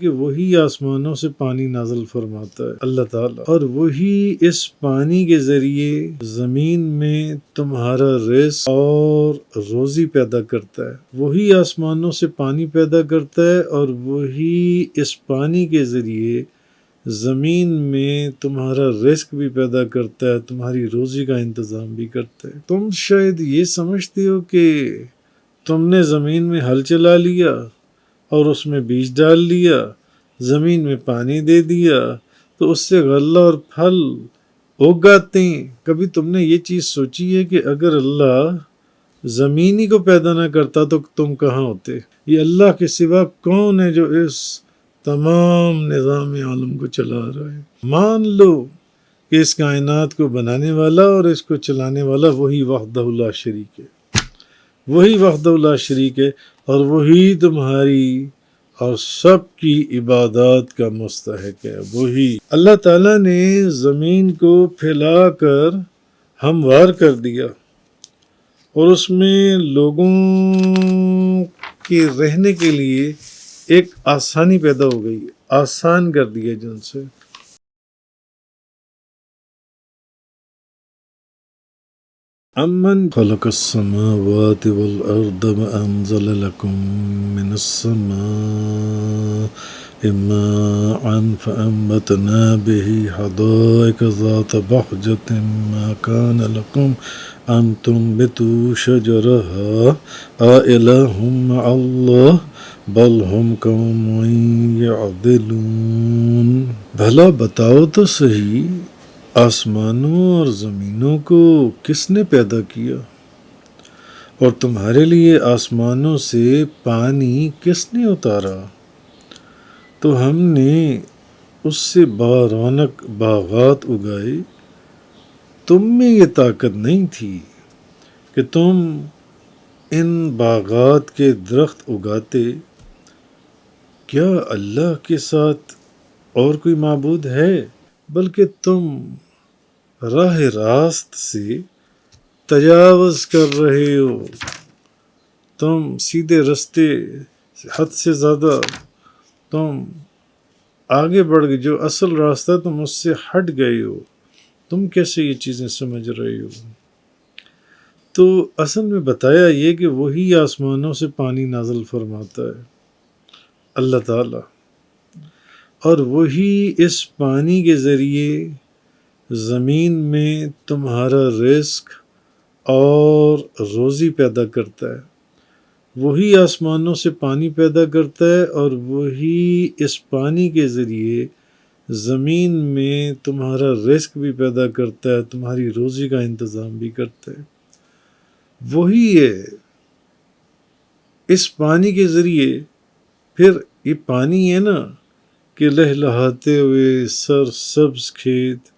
کہ وہی آسمانوں سے پانی نازل فرماتا ہے اللہ تعالیٰ، اور وہی اس پانی کے ذریعے زمین میں تمہارا رزق اور روزی پیدا کرتا ہے۔ وہی آسمانوں سے پانی پیدا کرتا ہے اور وہی اس پانی کے ذریعے زمین میں تمہارا رزق بھی پیدا کرتا ہے، تمہاری روزی کا انتظام بھی کرتا ہے۔ تم شاید یہ سمجھتے ہو کہ تم نے زمین میں ہل چلا لیا اور اس میں بیج ڈال لیا، زمین میں پانی دے دیا تو اس سے غلہ اور پھل اگاتے ہیں۔ کبھی تم نے یہ چیز سوچی ہے کہ اگر اللہ زمین ہی کو پیدا نہ کرتا تو تم کہاں ہوتے؟ یہ اللہ کے سوا کون ہے جو اس تمام نظام عالم کو چلا رہا ہے؟ مان لو کہ اس کائنات کو بنانے والا اور اس کو چلانے والا وہی وحدہ لا شریک ہے، وہی وحدہ لا شریک ہے، اور وہی تمہاری اور سب کی عبادات کا مستحق ہے۔ وہی اللہ تعالیٰ نے زمین کو پھیلا کر ہموار کر دیا اور اس میں لوگوں کے رہنے کے لیے ایک آسانی پیدا ہو گئی، آسان کر دیا جن سے۔ امن خلق السماوات والارض وانزل لكم من السماء ماء فانبتنا به حدائق ذات بهجة ما كان لكم ان تنبتوا شجرها أإله مع الله بل هم قوم يعدلون۔ بھلا بتاؤ تو صحیح، آسمانوں اور زمینوں کو کس نے پیدا کیا، اور تمہارے لیے آسمانوں سے پانی کس نے اتارا؟ تو ہم نے اس سے بارونق باغات اگائے۔ تم میں یہ طاقت نہیں تھی کہ تم ان باغات کے درخت اگاتے۔ کیا اللہ کے ساتھ اور کوئی معبود ہے؟ بلکہ تم راہ راست سے تجاوز کر رہے ہو، تم سیدھے رستے حد سے زیادہ تم آگے بڑھ گئے، جو اصل راستہ تم اس سے ہٹ گئے ہو۔ تم کیسے یہ چیزیں سمجھ رہے ہو؟ تو اصل میں بتایا یہ کہ وہی آسمانوں سے پانی نازل فرماتا ہے اللہ تعالیٰ، اور وہی اس پانی کے ذریعے زمین میں تمہارا رزق اور روزی پیدا کرتا ہے۔ وہی آسمانوں سے پانی پیدا کرتا ہے اور وہی اس پانی کے ذریعے زمین میں تمہارا رزق بھی پیدا کرتا ہے، تمہاری روزی کا انتظام بھی کرتا ہے۔ وہی ہے اس پانی کے ذریعے، پھر یہ پانی ہے نا کہ لہلہاتے ہوئے سرسبز کھیت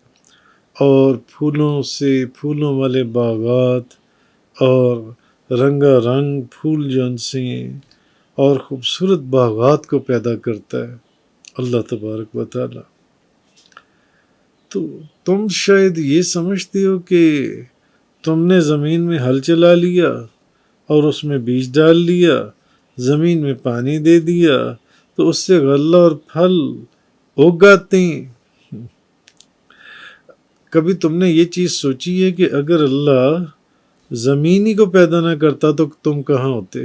اور پھولوں والے باغات اور رنگا رنگ پھول جنسیں اور خوبصورت باغات کو پیدا کرتا ہے اللہ تبارک و تعالی۔ تو تم شاید یہ سمجھتے ہو کہ تم نے زمین میں ہل چلا لیا اور اس میں بیج ڈال لیا، زمین میں پانی دے دیا تو اس سے غلہ اور پھل اگاتے ہیں۔ کبھی تم نے یہ چیز سوچی ہے کہ اگر اللہ زمین ہی کو پیدا نہ کرتا تو تم کہاں ہوتے؟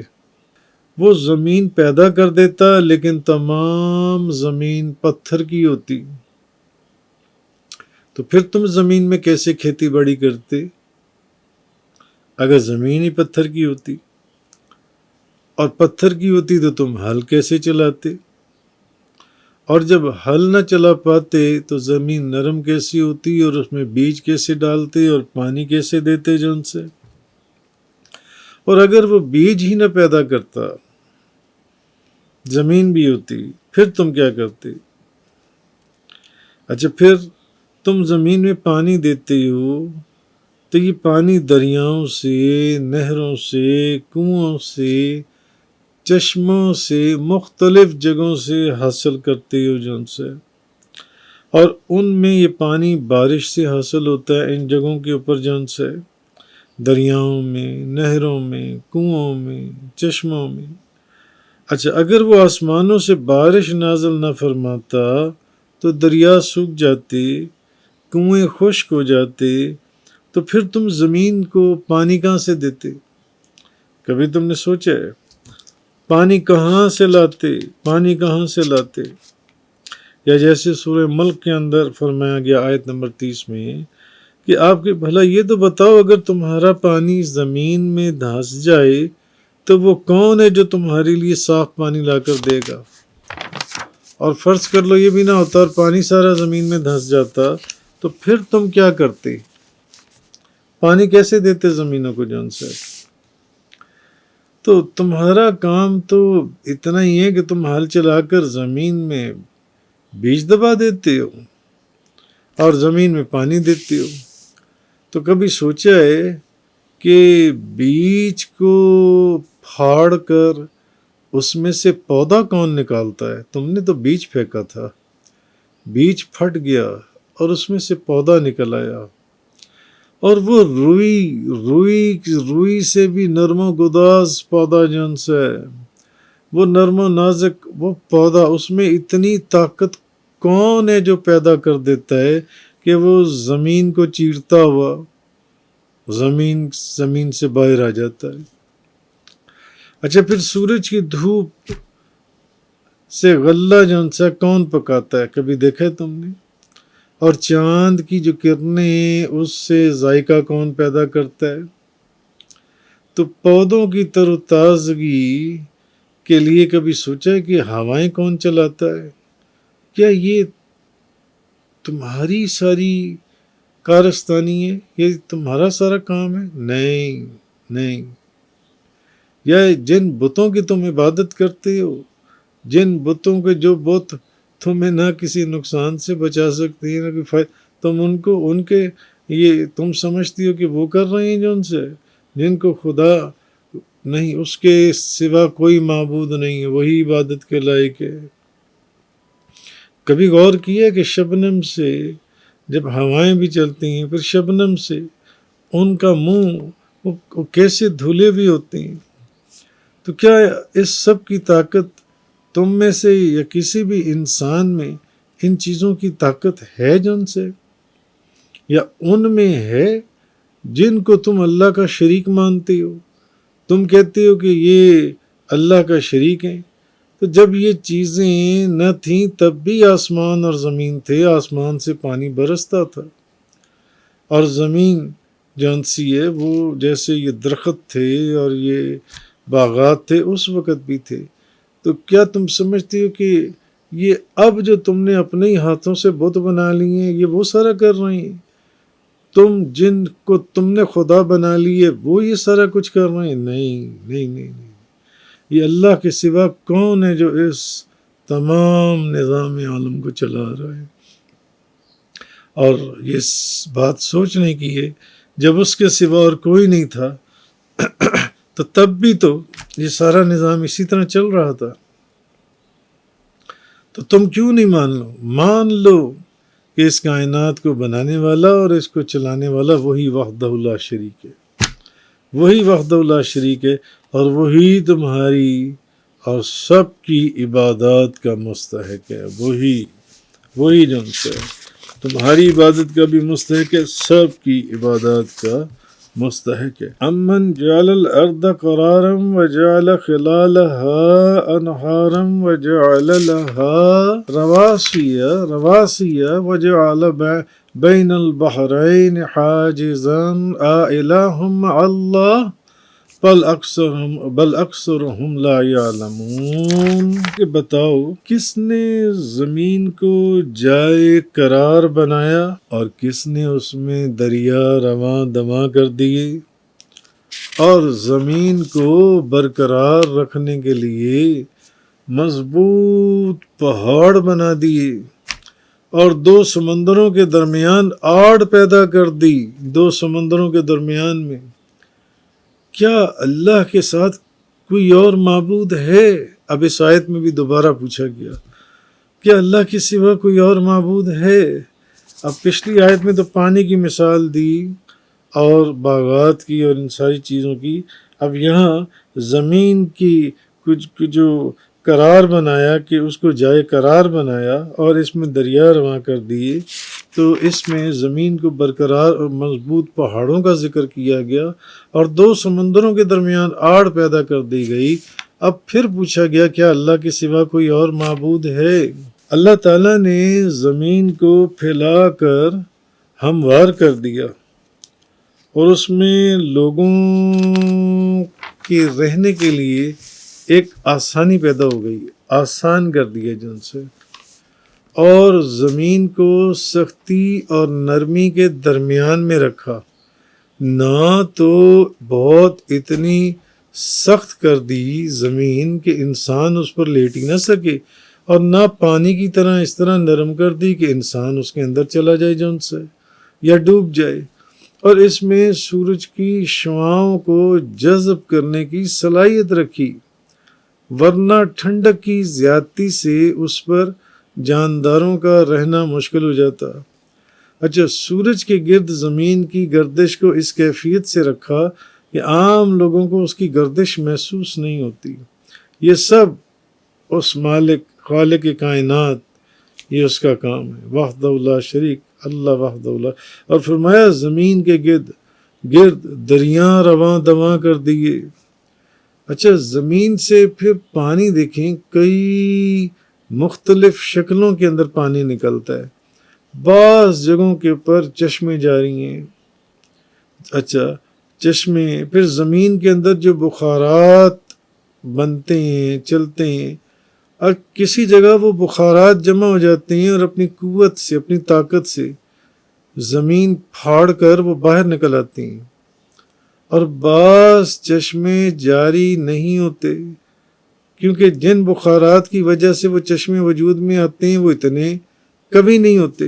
وہ زمین پیدا کر دیتا لیکن تمام زمین پتھر کی ہوتی، تو پھر تم زمین میں کیسے کھیتی باڑی کرتے اگر زمین ہی پتھر کی ہوتی؟ اور پتھر کی ہوتی تو تم ہل کیسے چلاتے؟ اور جب ہل نہ چلا پاتے تو زمین نرم کیسی ہوتی اور اس میں بیج کیسے ڈالتے اور پانی کیسے دیتے جو ان سے؟ اور اگر وہ بیج ہی نہ پیدا کرتا، زمین بھی ہوتی، پھر تم کیا کرتے؟ اچھا، پھر تم زمین میں پانی دیتے ہو تو یہ پانی دریاؤں سے، نہروں سے، کنوؤں سے، چشموں سے، مختلف جگہوں سے حاصل کرتے ہو جن سے، اور ان میں یہ پانی بارش سے حاصل ہوتا ہے ان جگہوں کے اوپر جن سے، دریاؤں میں، نہروں میں، کنوؤں میں، چشموں میں، اچھا، اگر وہ آسمانوں سے بارش نازل نہ فرماتا تو دریا سوکھ جاتے، کنویں خشک ہو جاتے، تو پھر تم زمین کو پانی کہاں سے دیتے؟ کبھی تم نے سوچا ہے پانی کہاں سے لاتے؟ پانی کہاں سے لاتے؟ یا جیسے سورہ ملک کے اندر فرمایا گیا آیت نمبر 30 میں کہ آپ کے بھلا یہ تو بتاؤ، اگر تمہارا پانی زمین میں دھنس جائے تو وہ کون ہے جو تمہارے لیے صاف پانی لا کر دے گا؟ اور فرض کر لو یہ بھی نہ ہوتا اور پانی سارا زمین میں دھنس جاتا، تو پھر تم کیا کرتے؟ پانی کیسے دیتے زمینوں کو جون سے؟ تو تمہارا کام تو اتنا ہی ہے کہ تم ہل چلا کر زمین میں بیج دبا دیتے ہو اور زمین میں پانی دیتے ہو۔ تو کبھی سوچا ہے کہ بیج کو پھاڑ کر اس میں سے پودا کون نکالتا ہے؟ تم نے تو بیج پھینکا تھا، بیج پھٹ گیا اور اس میں سے پودا نکل آیا، اور وہ روئی سے بھی نرم و گداز پودا جن سے وہ نرم و نازک وہ پودا، اس میں اتنی طاقت کون ہے جو پیدا کر دیتا ہے کہ وہ زمین کو چیرتا ہوا زمین سے باہر آ جاتا ہے۔ اچھا، پھر سورج کی دھوپ سے غلہ جون سا کون پکاتا ہے؟ کبھی دیکھا ہے تم نے؟ اور چاند کی جو کرنیں اس سے ذائقہ کون پیدا کرتا ہے؟ تو پودوں کی تر و تازگی کے لیے کبھی سوچا ہے کہ ہوائیں کون چلاتا ہے؟ کیا یہ تمہاری ساری کارستانی ہے؟ یہ تمہارا سارا کام ہے؟ نہیں۔ یا جن بتوں کی تم عبادت کرتے ہو، جن بتوں کے جو بت تمہیں نہ کسی نقصان سے بچا سکتی ہے نہ کوئی فائدہ، تم ان کے یہ تم سمجھتی ہو کہ وہ کر رہے ہیں جو ان سے، جن کو خدا نہیں، اس کے سوا کوئی معبود نہیں ہے، وہی عبادت کے لائق ہے۔ کبھی غور کیا کہ شبنم سے جب ہوائیں بھی چلتی ہیں پھر شبنم سے ان کا منہ وہ کیسے دھلے بھی ہوتے ہیں؟ تو کیا اس سب کی طاقت تم میں سے یا کسی بھی انسان میں ان چیزوں کی طاقت ہے جن سے، یا ان میں ہے جن کو تم اللہ کا شریک مانتے ہو؟ تم کہتے ہو کہ یہ اللہ کا شریک ہیں، تو جب یہ چیزیں نہ تھیں تب بھی آسمان اور زمین تھے، آسمان سے پانی برستا تھا، اور زمین جون سی ہے وہ جیسے یہ درخت تھے اور یہ باغات تھے اس وقت بھی تھے۔ تو کیا تم سمجھتی ہو کہ یہ اب جو تم نے اپنے ہی ہاتھوں سے بت بنا لی ہیں یہ وہ سارا کر رہے ہیں؟ تم جن کو تم نے خدا بنا لیے وہ یہ سارا کچھ کر رہے ہیں؟ نہیں۔ یہ اللہ کے سوا کون ہے جو اس تمام نظام عالم کو چلا رہا ہے؟ اور یہ بات سوچنے کی ہے جب اس کے سوا اور کوئی نہیں تھا تو تب بھی تو یہ سارا نظام اسی طرح چل رہا تھا۔ تو تم کیوں نہیں مان لو کہ اس کائنات کو بنانے والا اور اس کو چلانے والا وہی وحدہ لا شریک ہے، وہی وحدہ لا شریک ہے، اور وہی تمہاری اور سب کی عبادات کا مستحق ہے، وہی جن سے تمہاری عبادت کا بھی مستحق ہے، سب کی عبادات کا مستحق ہے۔ امن جعل الارض قرارا وجعل خلالها انہارا وجعل لها رواسي وجعل بين البحرين حاجزا آلہ مع اللہ بل اکثرهم لا یعلمون۔ کہ بتاؤ کس نے زمین کو جائے قرار بنایا اور کس نے اس میں دریا رواں دواں کر دیے، اور زمین کو برقرار رکھنے کے لیے مضبوط پہاڑ بنا دیے، اور دو سمندروں کے درمیان آڑ پیدا کر دی، دو سمندروں کے درمیان میں۔ کیا اللہ کے ساتھ کوئی اور معبود ہے؟ اب اس آیت میں بھی دوبارہ پوچھا گیا کیا اللہ کے سوا کوئی اور معبود ہے؟ اب پچھلی آیت میں تو پانی کی مثال دی اور باغات کی اور ان ساری چیزوں کی، اب یہاں زمین کی کچھ جو قرار بنایا کہ اس کو جائے قرار بنایا اور اس میں دریا رواں کر دیے، تو اس میں زمین کو برقرار اور مضبوط پہاڑوں کا ذکر کیا گیا اور دو سمندروں کے درمیان آڑ پیدا کر دی گئی۔ اب پھر پوچھا گیا کیا اللہ کے سوا کوئی اور معبود ہے؟ اللہ تعالیٰ نے زمین کو پھیلا کر ہموار کر دیا اور اس میں لوگوں کے رہنے کے لیے ایک آسانی پیدا ہو گئی، آسان کر دیا جن سے، اور زمین کو سختی اور نرمی کے درمیان میں رکھا، نہ تو بہت اتنی سخت کر دی زمین کہ انسان اس پر لیٹ ہی نہ سکے، اور نہ پانی کی طرح اس طرح نرم کر دی کہ انسان اس کے اندر چلا جائے جن سے یا ڈوب جائے، اور اس میں سورج کی شعاؤں کو جذب کرنے کی صلاحیت رکھی، ورنہ ٹھنڈک کی زیادتی سے اس پر جانداروں کا رہنا مشکل ہو جاتا۔ اچھا، سورج کے گرد زمین کی گردش کو اس کیفیت سے رکھا کہ عام لوگوں کو اس کی گردش محسوس نہیں ہوتی۔ یہ سب اس مالک خالق کائنات، یہ اس کا کام ہے، وحدہ لا شریک، اللہ وحدہ لا۔ اور فرمایا زمین کے گرد دریاں رواں دواں کر دیے۔ اچھا، زمین سے پھر پانی دیکھیں، کئی مختلف شکلوں کے اندر پانی نکلتا ہے، بعض جگہوں کے اوپر چشمے جاری ہیں۔ اچھا، چشمے، پھر زمین کے اندر جو بخارات بنتے ہیں، چلتے ہیں، اور کسی جگہ وہ بخارات جمع ہو جاتے ہیں اور اپنی قوت سے، اپنی طاقت سے زمین پھاڑ کر وہ باہر نکل آتے ہیں، اور بعض چشمے جاری نہیں ہوتے کیونکہ جن بخارات کی وجہ سے وہ چشمے وجود میں آتے ہیں وہ اتنے کبھی نہیں ہوتے۔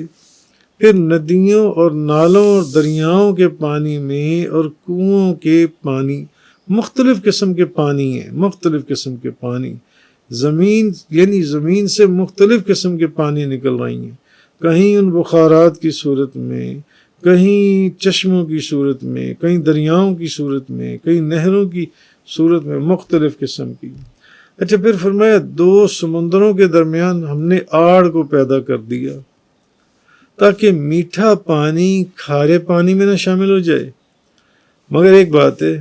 پھر ندیوں اور نالوں اور دریاؤں کے پانی میں اور کنوؤں کے پانی، مختلف قسم کے پانی ہیں، مختلف قسم کے پانی، زمین سے مختلف قسم کے پانی نکل رہی ہیں، کہیں ان بخارات کی صورت میں، کہیں چشموں کی صورت میں، کہیں دریاؤں کی صورت میں، کہیں نہروں کی صورت میں، مختلف قسم کی۔ اچھا، پھر فرمایا دو سمندروں کے درمیان ہم نے آڑ کو پیدا کر دیا تاکہ میٹھا پانی کھارے پانی میں نہ شامل ہو جائے۔ مگر ایک بات ہے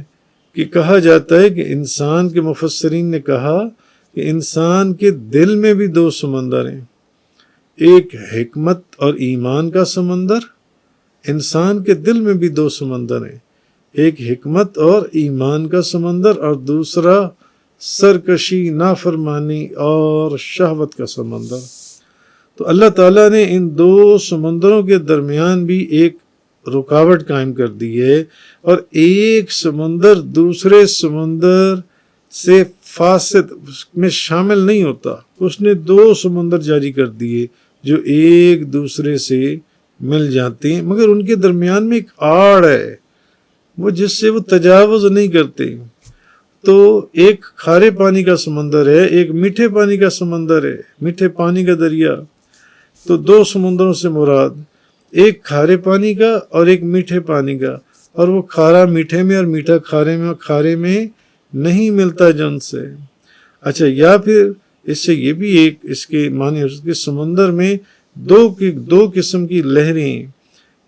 کہ کہا جاتا ہے کہ انسان کے مفسرین نے کہا کہ انسان کے دل میں بھی دو سمندر ہیں، ایک حکمت اور ایمان کا سمندر، انسان کے دل میں بھی دو سمندر ہیں، ایک حکمت اور ایمان کا سمندر، اور دوسرا سرکشی، نافرمانی اور شہوت کا سمندر۔ تو اللہ تعالیٰ نے ان دو سمندروں کے درمیان بھی ایک رکاوٹ قائم کر دی ہے، اور ایک سمندر دوسرے سمندر سے فاصل میں شامل نہیں ہوتا، اس نے دو سمندر جاری کر دیے جو ایک دوسرے سے مل جاتے ہیں، مگر ان کے درمیان میں ایک آڑ ہے وہ جس سے وہ تجاوز نہیں کرتے۔ تو ایک کھارے پانی کا سمندر ہے، ایک میٹھے پانی کا سمندر ہے، میٹھے پانی کا دریا۔ تو دو سمندروں سے مراد ایک کھارے پانی کا اور ایک میٹھے پانی کا، اور وہ کھارا میٹھے میں اور میٹھا کھارے میں، اور کھارے میں نہیں ملتا جن سے۔ اچھا، یا پھر اس سے یہ بھی ایک اس کے معنی ہو سکتے، سمندر میں دو قسم کی لہریں ہیں،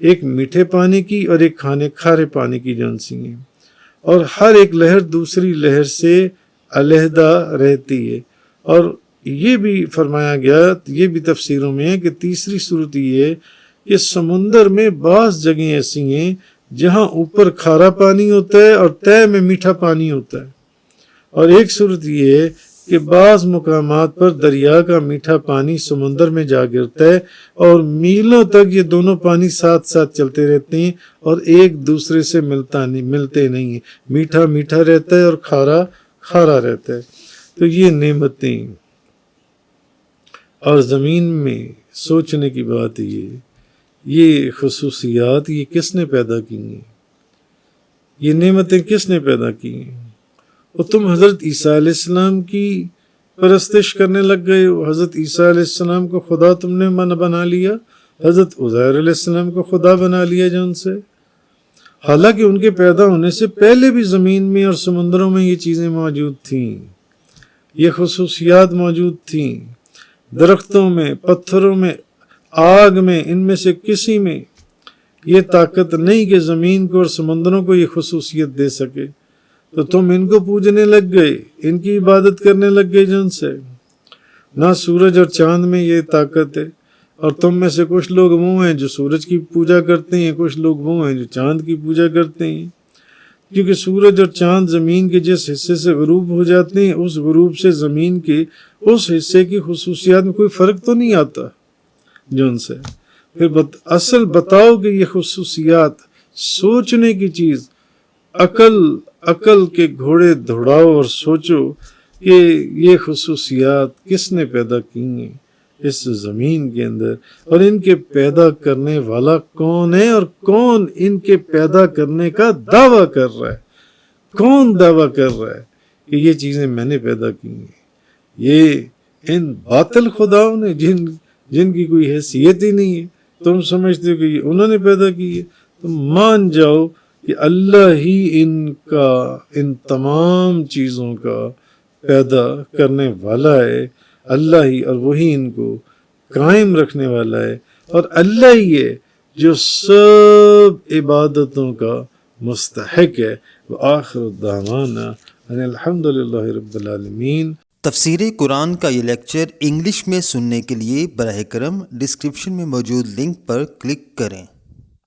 ایک میٹھے پانی کی اور ایک کھارے پانی کی جنسی ہیں، اور ہر ایک لہر دوسری لہر سے علیحدہ رہتی ہے۔ اور یہ بھی فرمایا گیا، یہ بھی تفسیروں میں ہے کہ تیسری صورت یہ ہے کہ سمندر میں بعض جگہیں ایسی ہیں جہاں اوپر کھارا پانی ہوتا ہے اور تہہ میں میٹھا پانی ہوتا ہے، اور ایک صورت یہ ہے کہ بعض مقامات پر دریا کا میٹھا پانی سمندر میں جا گرتا ہے اور میلوں تک یہ دونوں پانی ساتھ ساتھ چلتے رہتے ہیں اور ایک دوسرے سے ملتے نہیں ہیں، میٹھا میٹھا رہتا ہے اور کھارا کھارا رہتا ہے۔ تو یہ نعمتیں اور زمین میں سوچنے کی بات یہ خصوصیات یہ کس نے پیدا کی ہیں، یہ نعمتیں کس نے پیدا کی ہیں؟ اور تم حضرت عیسیٰ علیہ السلام کی پرستش کرنے لگ گئے ہو، حضرت عیسیٰ علیہ السلام کو خدا تم نے بنا لیا، حضرت عزیر علیہ السلام کو خدا بنا لیا جن سے، حالانکہ ان کے پیدا ہونے سے پہلے بھی زمین میں اور سمندروں میں یہ چیزیں موجود تھیں۔ یہ خصوصیات موجود تھیں، درختوں میں، پتھروں میں، آگ میں، ان میں سے کسی میں یہ طاقت نہیں کہ زمین کو اور سمندروں کو یہ خصوصیت دے سکے، تو تم ان کو پوجنے لگ گئے، ان کی عبادت کرنے لگ گئے جن سے۔ نہ سورج اور چاند میں یہ طاقت ہے، اور تم میں سے کچھ لوگ وہ ہیں جو سورج کی پوجا کرتے ہیں، کچھ لوگ وہ ہیں جو چاند کی پوجا کرتے ہیں، کیونکہ سورج اور چاند زمین کے جس حصے سے غروب ہو جاتے ہیں، اس غروب سے زمین کے اس حصے کی خصوصیات میں کوئی فرق تو نہیں آتا جو ان سے۔ پھر اصل بتاؤ کہ یہ خصوصیات سوچنے کی چیز، عقل کے گھوڑے دوڑاؤ اور سوچو کہ یہ خصوصیات کس نے پیدا کی ہیں اس زمین کے اندر، اور ان کے پیدا کرنے والا کون ہے، اور کون ان کے پیدا کرنے کا دعویٰ کر رہا ہے، کون دعویٰ کر رہا ہے کہ یہ چیزیں میں نے پیدا کی ہیں۔ یہ ان باطل خداؤں نے جن کی کوئی حیثیت ہی نہیں ہے، تم سمجھتے ہو کہ یہ انہوں نے پیدا کی ہے، تم مان جاؤ کہ اللہ ہی ان تمام چیزوں کا پیدا کرنے والا ہے، اللہ ہی، اور وہی ان کو قائم رکھنے والا ہے، اور اللہ ہی ہے جو سب عبادتوں کا مستحق ہے۔ وآخر دعوانا ان الحمدللہ رب العالمین۔ تفسیر قرآن کا یہ لیکچر انگلش میں سننے کے لیے براہ کرم ڈسکرپشن میں موجود لنک پر کلک کریں۔